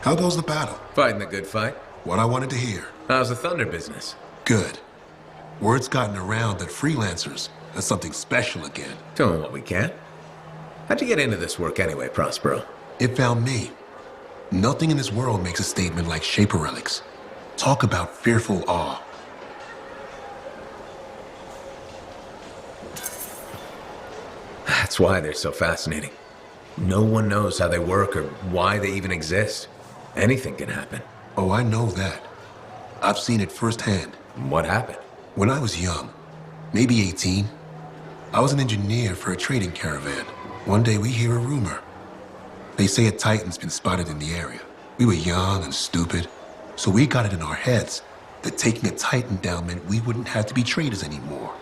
How goes the battle? Fighting the good fight. What I wanted to hear. How's the Thunder business? Good. Word's gotten around that freelancers are something special again. Doing what we can. How'd you get into this work anyway, Prospero? It found me. Nothing in this world makes a statement like Shaper relics. Talk about fearful awe. That's why they're so fascinating. No one knows how they work or why they even exist. Anything can happen. Oh, I know that. I've seen it firsthand. What happened? When I was young, maybe 18, I was an engineer for a trading caravan. One day we hear a rumor. They say a Titan's been spotted in the area. We were young and stupid, so we got it in our heads that taking a Titan down meant we wouldn't have to be traders anymore.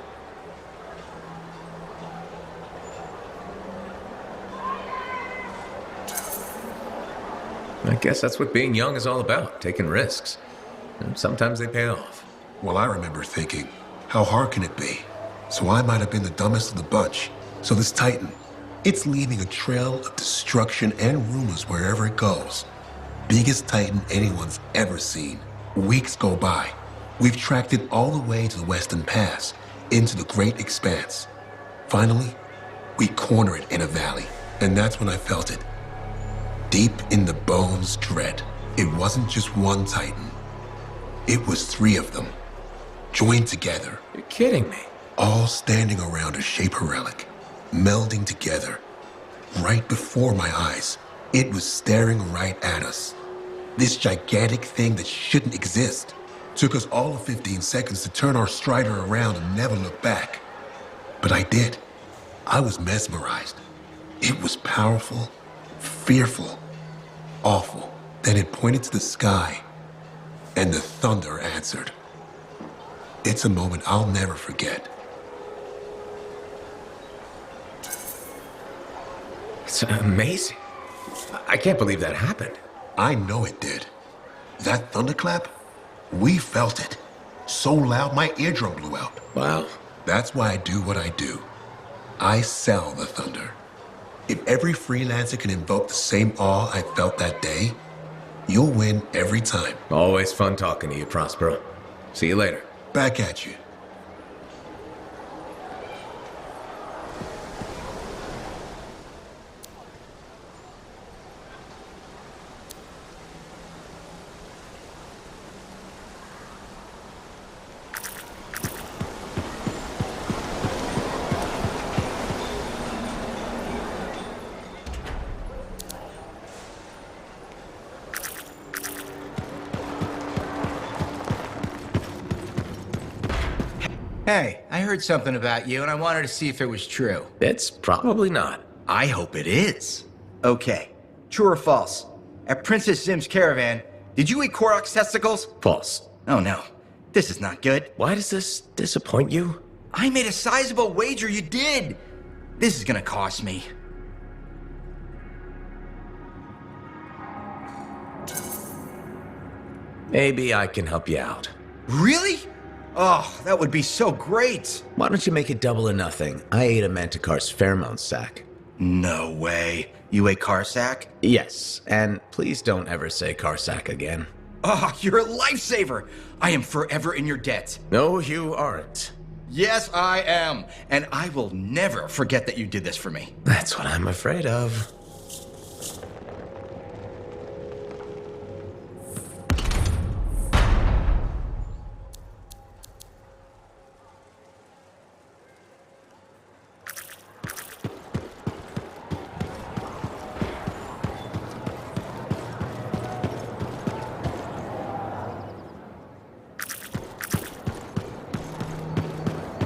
I guess that's what being young is all about, taking risks. And sometimes they pay off. Well, I remember thinking, how hard can it be? So I might have been the dumbest of the bunch. So this Titan, it's leaving a trail of destruction and rumors wherever it goes. Biggest Titan anyone's ever seen. Weeks go by. We've tracked it all the way to the Western Pass, into the Great Expanse. Finally, we corner it in a valley. And that's when I felt it. Deep in the bones dread. It wasn't just one Titan. It was 3 of them, joined together. You're kidding me. All standing around a Shaper relic, melding together. Right before my eyes, it was staring right at us. This gigantic thing that shouldn't exist. Took us all of 15 seconds to turn our Strider around and never look back. But I did. I was mesmerized. It was powerful, fearful, awful. Then it pointed to the sky, and the thunder answered. It's a moment I'll never forget. It's amazing. I can't believe that happened. I know it did. That thunderclap, we felt it. So loud my eardrum blew out. Wow. That's why I do what I do. I sell the thunder. If every freelancer can invoke the same awe I felt that day, you'll win every time. Always fun talking to you, Prospero. See you later. Back at you. Hey, I heard something about you and I wanted to see if it was true. It's probably not. I hope it is. Okay, true or false? At Princess Zim's caravan, did you eat Korok's testicles? False. Oh no, this is not good. Why does this disappoint you? I made a sizable wager you did. This is gonna cost me. Maybe I can help you out. Really? Oh, that would be so great. Why don't you make it double or nothing? I ate a Manticar's pheromone sac. No way. You ate Karsak? Yes, and please don't ever say Karsak again. Oh, you're a lifesaver. I am forever in your debt. No, you aren't. Yes, I am. And I will never forget that you did this for me. That's what I'm afraid of.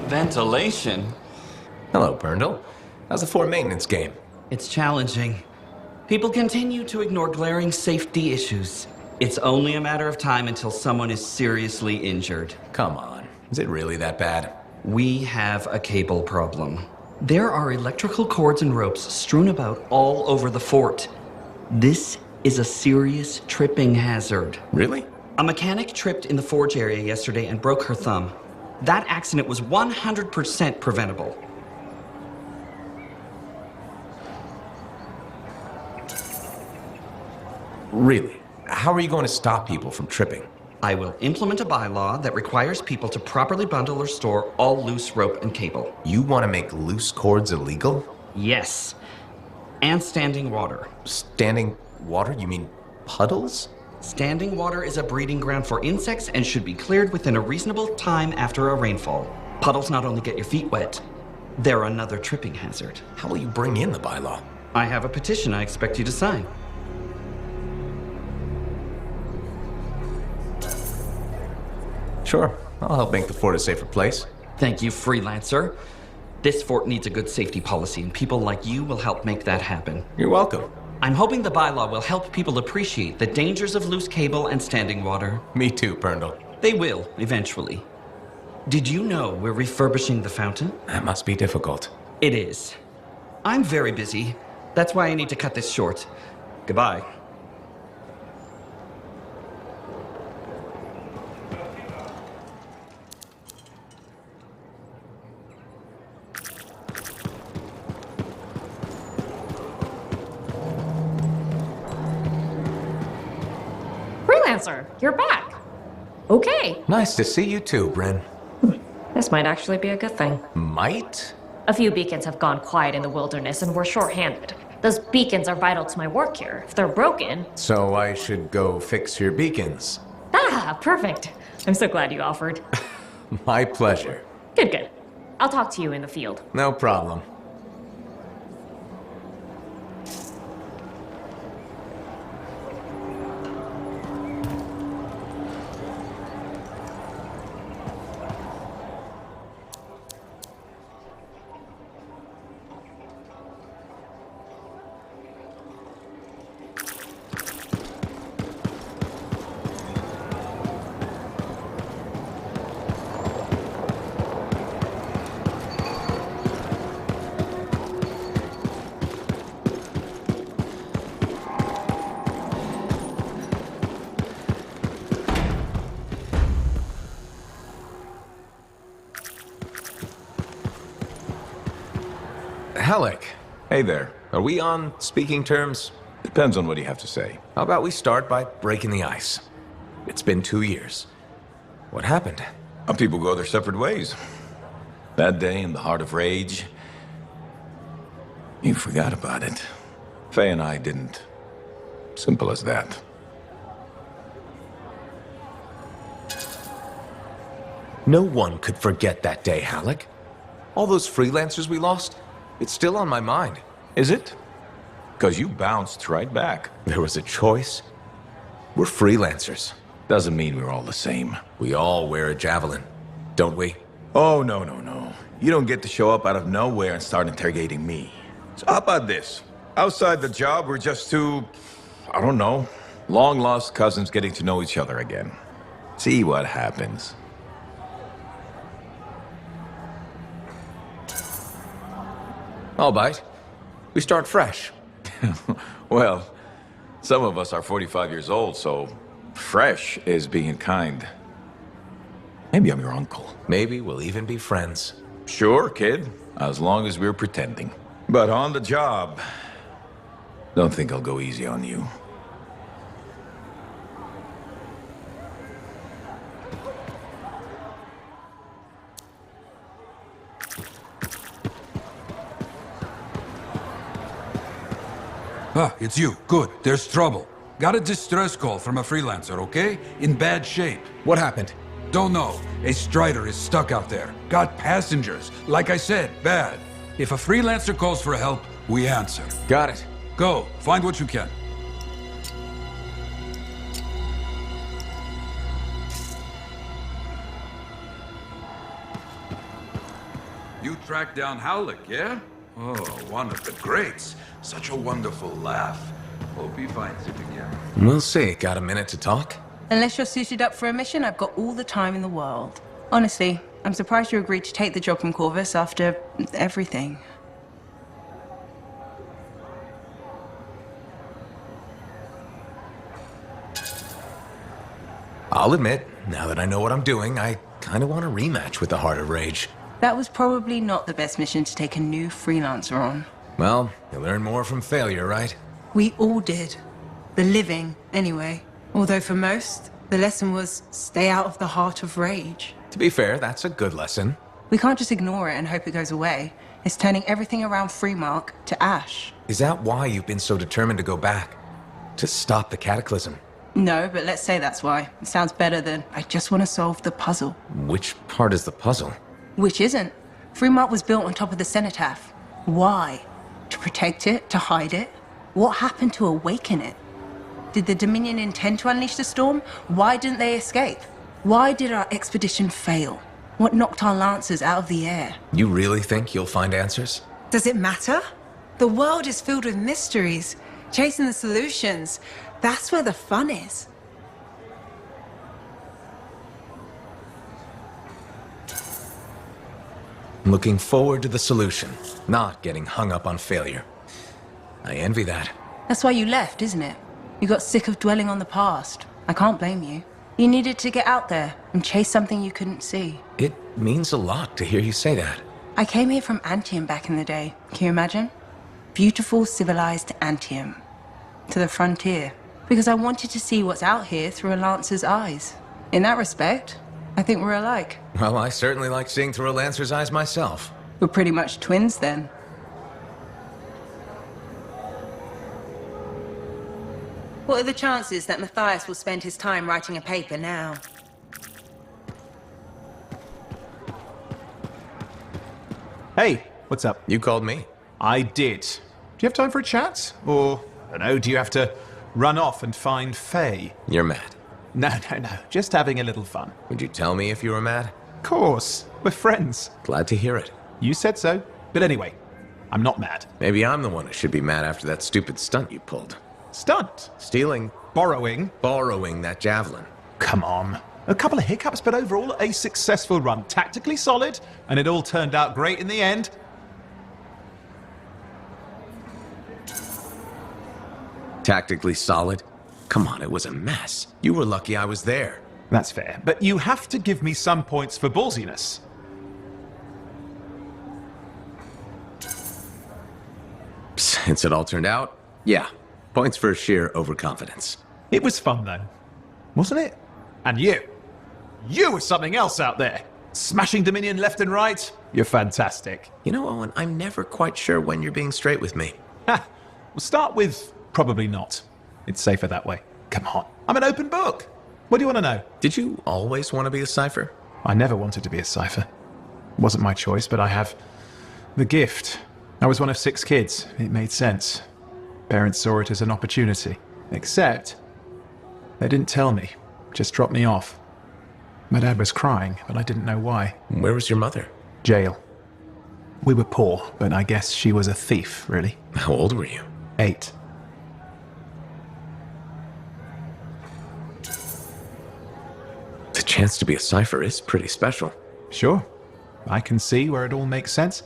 Ventilation? Hello, Burndle. How's the fort maintenance game? It's challenging. People continue to ignore glaring safety issues. It's only a matter of time until someone is seriously injured. Come on. Is it really that bad? We have a cable problem. There are electrical cords and ropes strewn about all over the fort. This is a serious tripping hazard. Really? A mechanic tripped in the forge area yesterday and broke her thumb. That accident was 100% preventable. Really? how are you going to stop people from tripping? I will implement a bylaw that requires people to properly bundle or store all loose rope and cable. You want to make loose cords illegal? Yes. And standing water. Standing water? You mean puddles? Standing water is a breeding ground for insects and should be cleared within a reasonable time after a rainfall. Puddles not only get your feet wet, they're another tripping hazard. How will you bring in the bylaw? I have a petition I expect you to sign. Sure, I'll help make the fort a safer place. Thank you, freelancer. This fort needs a good safety policy, and people like you will help make that happen. You're welcome. I'm hoping the bylaw will help people appreciate the dangers of loose cable and standing water. Me too, Perndle. They will, eventually. Did you know we're refurbishing the fountain? That must be difficult. It is. I'm very busy. That's why I need to cut this short. Goodbye. Freelancer, you're back. Okay, Nice to see you too, Bryn. this might actually be a good thing. Might? A few beacons have gone quiet in the wilderness and we're short-handed. Those beacons are vital to my work here. If they're broken... So I should go fix your beacons. Ah, perfect. I'm so glad you offered. My pleasure. Good, good. I'll talk to you in the field. No problem. Halleck, Hey there. are we on speaking terms? Depends on what you have to say. How about we start by breaking the ice? It's been 2 years. What happened? People go their separate ways. That day in the heart of rage, you forgot about it. Faye and I didn't. Simple as that. No one could forget that day, Halleck. All those freelancers we lost, it's still on my mind. Is it? Because you bounced right back. There was a choice. We're freelancers. Doesn't mean we're all the same. We all wear a javelin, don't we? Oh, no, no, no. You don't get to show up out of nowhere and start interrogating me. So how about this? Outside the job, we're just two, I don't know, long-lost cousins getting to know each other again. See what happens. I'll bite. We start fresh. Well, some of us are 45 years old, so fresh is being kind. Maybe I'm your uncle. Maybe we'll even be friends. Sure, kid, as long as we're pretending. But on the job, don't think I'll go easy on you. Ah, it's you. Good. There's trouble. Got a distress call from a freelancer, okay? In bad shape. What happened? Don't know. A Strider is stuck out there. Got passengers. Like I said, bad. If a freelancer calls for help, we answer. Got it. Go. Find what you can. You tracked down Howlick, yeah? Oh, one of the greats. Such a wonderful laugh. Hope he finds it again. We'll see. Got a minute to talk? Unless you're suited up for a mission, I've got all the time in the world. Honestly, I'm surprised you agreed to take the job from Corvus after everything. I'll admit, now that I know what I'm doing, I kind of want a rematch with the Heart of Rage. That was probably not the best mission to take a new freelancer on. Well, you learn more from failure, right? We all did. The living, anyway. Although for most, the lesson was stay out of the heart of rage. To be fair, that's a good lesson. We can't just ignore it and hope it goes away. It's turning everything around Freemark to ash. Is that why you've been so determined to go back? To stop the cataclysm? No, but let's say that's why. It sounds better than I just want to solve the puzzle. Which part is the puzzle? Which isn't. Freemark was built on top of the cenotaph. Why? To protect it? To hide it? What happened to awaken it? Did the Dominion intend to unleash the storm? Why didn't they escape? Why did our expedition fail? What knocked our lancers out of the air? You really think you'll find answers? Does it matter? The world is filled with mysteries. Chasing the solutions, that's where the fun is. Looking forward to the solution, not getting hung up on failure. I envy that. That's why you left, isn't it? You got sick of dwelling on the past. I can't blame you. You needed to get out there and chase something you couldn't see. It means a lot to hear you say that. I came here from Anthem back in the day. Can you imagine? Beautiful, civilized Anthem. To the frontier. Because I wanted to see what's out here through a Lancer's eyes. In that respect, I think we're alike. Well, I certainly like seeing through a Lancer's eyes myself. We're pretty much twins then. What are the chances that Matthias will spend his time writing a paper now? Hey, what's up? You called me. I did. Do you have time for a chat? Or, I don't know, do you have to run off and find Faye? You're mad. No. Just having a little fun. Would you tell me if you were mad? Of course. We're friends. Glad to hear it. You said so. But anyway, I'm not mad. Maybe I'm the one who should be mad after that stupid stunt you pulled. Stunt? Stealing. Borrowing? Borrowing that javelin. Come on. A couple of hiccups, but overall a successful run. Tactically solid, and it all turned out great in the end. Tactically solid? Come on, it was a mess. You were lucky I was there. That's fair. But you have to give me some points for ballsiness. Since it all turned out, yeah. Points for sheer overconfidence. It was fun, though. Wasn't it? And you. You were something else out there. Smashing Dominion left and right. You're fantastic. You know, Owen, I'm never quite sure when you're being straight with me. Ha! We'll start with probably not. It's safer that way. Come on. I'm an open book. What do you want to know? Did you always want to be a cipher? I never wanted to be a cipher. It wasn't my choice, but I have the gift. I was one of 6 kids. It made sense. Parents saw it as an opportunity. Except, they didn't tell me. Just dropped me off. My dad was crying, but I didn't know why. Where was your mother? Jail. We were poor, but I guess she was a thief, really. How old were you? 8. The chance to be a cipher is pretty special. Sure. I can see where it all makes sense.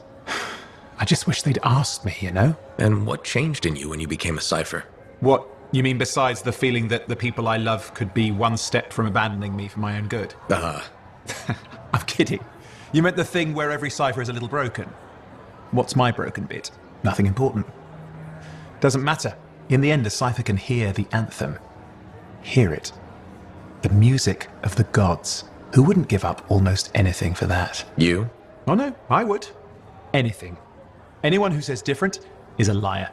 I just wish they'd asked me, you know? And what changed in you when you became a cipher? What, you mean besides the feeling that the people I love could be one step from abandoning me for my own good? I'm kidding. You meant the thing where every cipher is a little broken. What's my broken bit? Nothing important. Doesn't matter. In the end, a cipher can hear the anthem. Hear it. The music of the gods. Who wouldn't give up almost anything for that? You? Oh no, I would. Anything. Anyone who says different is a liar.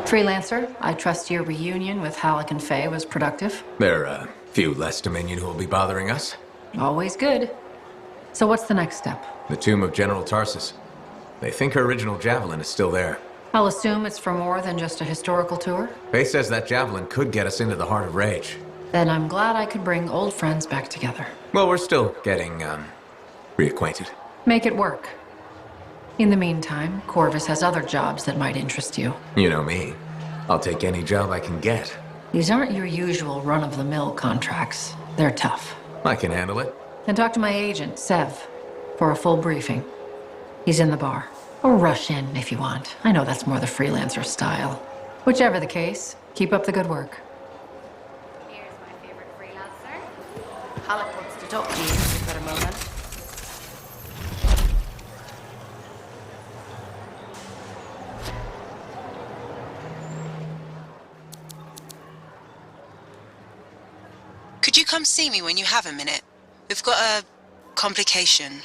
Freelancer, I trust your reunion with Halleck and Faye was productive. There are a few less Dominion who will be bothering us. Always good. So what's the next step? The tomb of General Tarsus. They think her original javelin is still there. I'll assume it's for more than just a historical tour. Faye says that javelin could get us into the heart of rage. Then I'm glad I could bring old friends back together. Well, we're still getting, reacquainted. Make it work. In the meantime, Corvus has other jobs that might interest you. You know me. I'll take any job I can get. These aren't your usual run-of-the-mill contracts. They're tough. I can handle it. Then talk to my agent, Sev, for a full briefing. He's in the bar. Or rush in if you want. I know that's more the freelancer style. Whichever the case, keep up the good work. Here's my favorite freelancer. Halleck wants to talk to you if you've got a moment. Could you come see me when you have a minute? We've got a complication.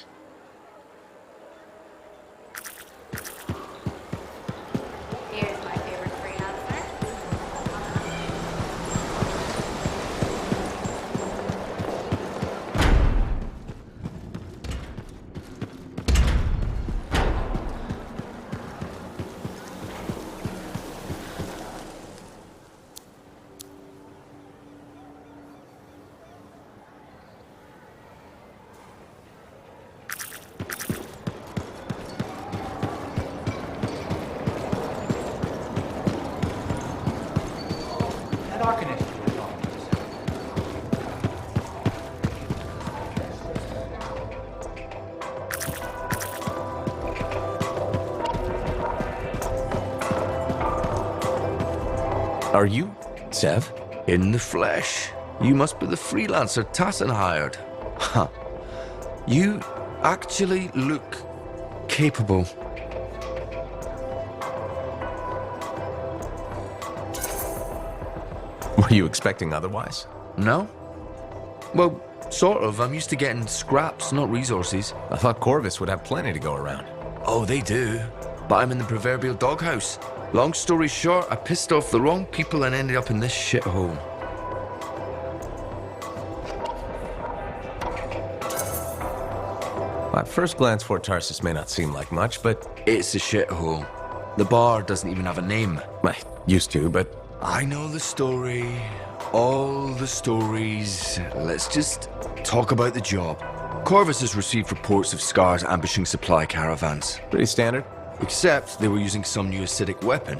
Here's my favorite freelancer. Are you Sev? In the flesh. You must be the freelancer Tassin hired. Huh. You actually look capable. Were you expecting otherwise? No? Well, sort of. I'm used to getting scraps, not resources. I thought Corvus would have plenty to go around. Oh, they do. But I'm in the proverbial doghouse. Long story short, I pissed off the wrong people and ended up in this shithole. At first glance, Fort Tarsus may not seem like much, but it's a shithole. The bar doesn't even have a name. I used to, but I know the story. All the stories. Let's just talk about the job. Corvus has received reports of scars ambushing supply caravans. Pretty standard. Except they were using some new acidic weapon.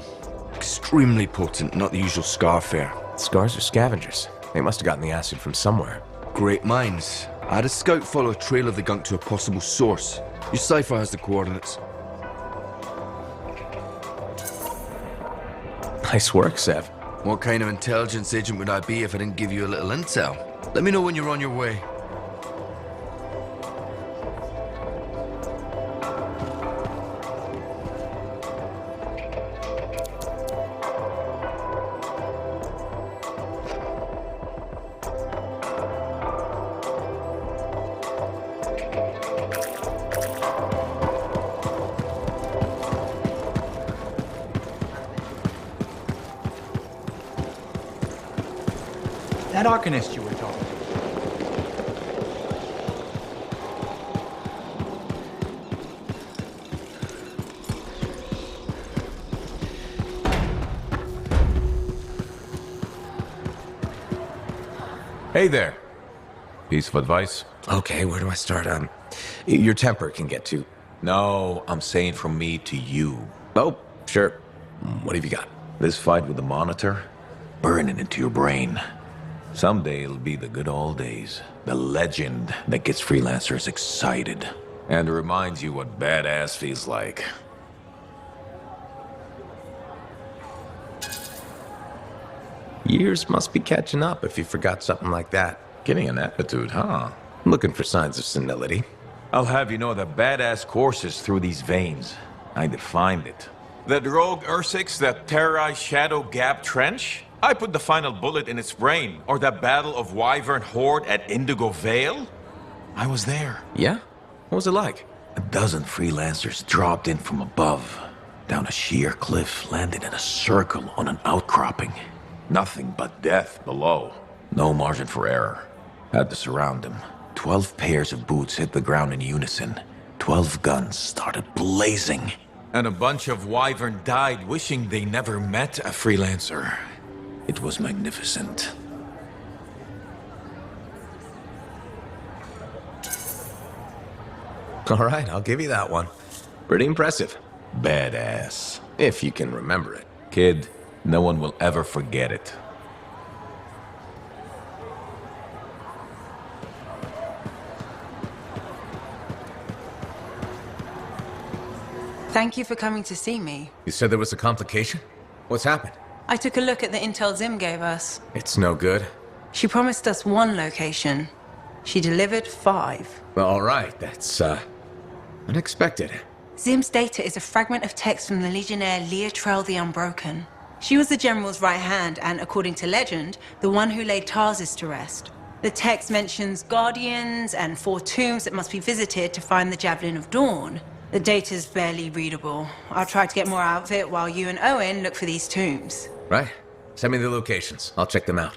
Extremely potent, not the usual scar fare. Scars are scavengers. They must have gotten the acid from somewhere. Great minds. I had a scout follow a trail of the gunk to a possible source. Your cipher has the coordinates. Nice work, Sev. What kind of intelligence agent would I be if I didn't give you a little intel? Let me know when you're on your way. That Arcanist you were talking to. Hey there. Piece of advice? Okay, where do I start? Your temper can get to. No, I'm saying from me to you. Oh, sure. What have you got? This fight with the Monitor, burning into your brain. Someday it'll be the good old days. The legend that gets freelancers excited. And reminds you what badass feels like. Years must be catching up if you forgot something like that. Getting an attitude, huh? Looking for signs of senility. I'll have you know that badass courses through these veins. I defined it. That rogue Ursix that terrorized Shadow Gap Trench? I put the final bullet in its brain. Or that battle of Wyvern Horde at Indigo Vale? I was there. Yeah? What was it like? A dozen freelancers dropped in from above. Down a sheer cliff, landed in a circle on an outcropping. Nothing but death below. No margin for error. Had to surround them. 12 pairs of boots hit the ground in unison. 12 guns started blazing. And a bunch of Wyvern died wishing they never met a freelancer. It was magnificent. All right, I'll give you that one. Pretty impressive. Badass. If you can remember it. Kid, no one will ever forget it. Thank you for coming to see me. You said there was a complication? What's happened? I took a look at the intel Zim gave us. It's no good. She promised us 1 location. She delivered 5. Well, all right, that's, unexpected. Zim's data is a fragment of text from the Legionnaire Leotrel the Unbroken. She was the General's right hand and, according to legend, the one who laid Tarsus to rest. The text mentions guardians and 4 tombs that must be visited to find the Javelin of Dawn. The data's barely readable. I'll try to get more out of it while you and Owen look for these tombs. Right. Send me the locations. I'll check them out.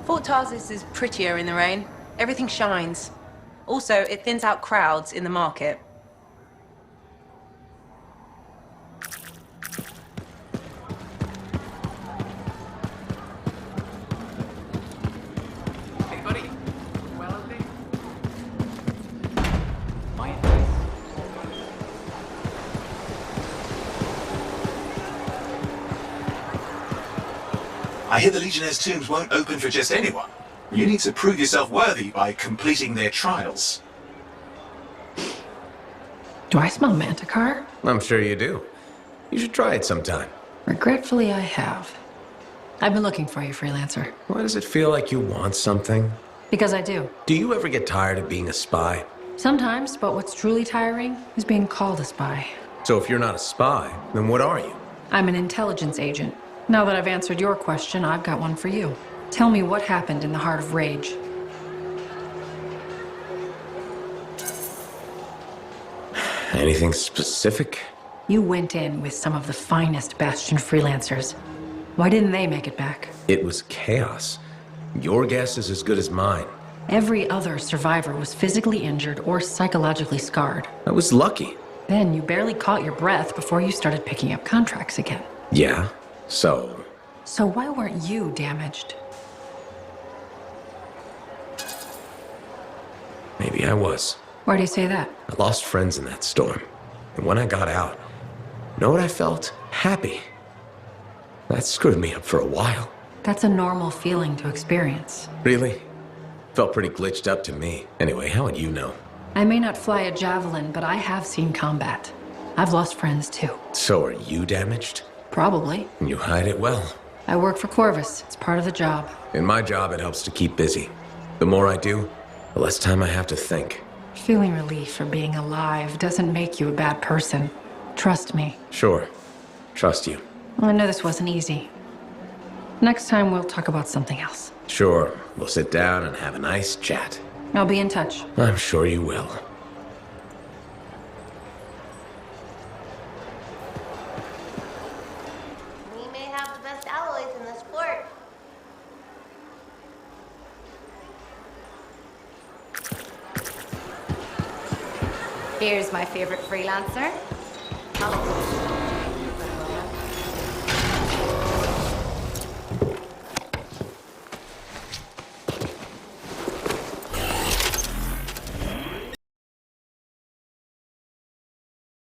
Fort Tarsus is prettier in the rain. Everything shines. Also, it thins out crowds in the market. Hey, buddy. Well, okay. My I hear the Legionnaire's tombs won't open for just anyone. You need to prove yourself worthy by completing their trials. Do I smell Manticar? I'm sure you do. You should try it sometime. Regretfully, I have. I've been looking for you, freelancer. Why does it feel like you want something? Because I do. Do you ever get tired of being a spy? Sometimes, but what's truly tiring is being called a spy. So if you're not a spy, then what are you? I'm an intelligence agent. Now that I've answered your question, I've got one for you. Tell me what happened in the Heart of Rage. Anything specific? You went in with some of the finest Bastion freelancers. Why didn't they make it back? It was chaos. Your guess is as good as mine. Every other survivor was physically injured or psychologically scarred. I was lucky. Then you barely caught your breath before you started picking up contracts again. Yeah, so... So why weren't you damaged? Maybe I was. Why do you say that? I lost friends in that storm. And when I got out, you know what I felt? Happy. That screwed me up for a while. That's a normal feeling to experience. Really? Felt pretty glitched up to me. Anyway, how would you know? I may not fly a javelin, but I have seen combat. I've lost friends too. So are you damaged? Probably. You hide it well. I work for Corvus. It's part of the job. In my job, it helps to keep busy. The more I do, the less time I have to think. Feeling relief for being alive doesn't make you a bad person. Trust me. Sure. Trust you. I know this wasn't easy. Next time we'll talk about something else. Sure. We'll sit down and have a nice chat. I'll be in touch. I'm sure you will. We may have the best alloys in this port. Here's my favorite freelancer, Alex.